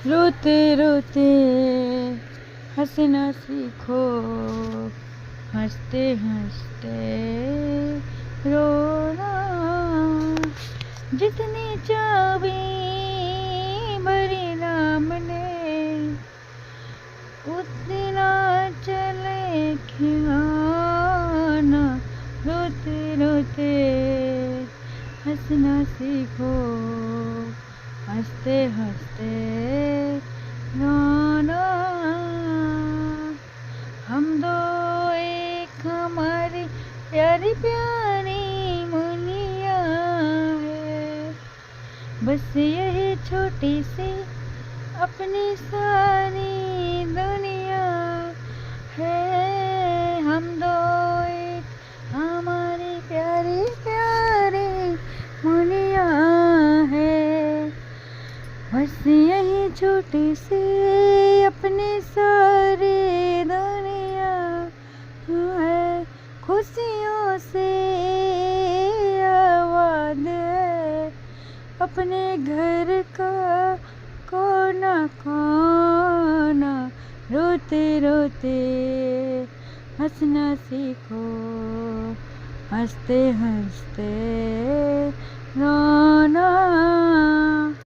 रोते रोते हंसना सीखो, हंसते हंसते रोना। जितनी चाबी भरी नाम ने, उतना चले खिलाना। रोते रोते हंसना सीखो, हंसते हंसते रोना। हम दो एक हमारी प्यारी प्यारी मुनिया है, बस यही छोटी सी अपनी सारी दुनिया है। हम दो एक हमारी प्यारी प्यारी मुनिया है, बस यही छोटी सी अपनी सारी दुनिया है। खुशियों से आबाद है अपने घर का कोना कोना। रोते रोते हंसना सीखो, हंसते हंसते रोना।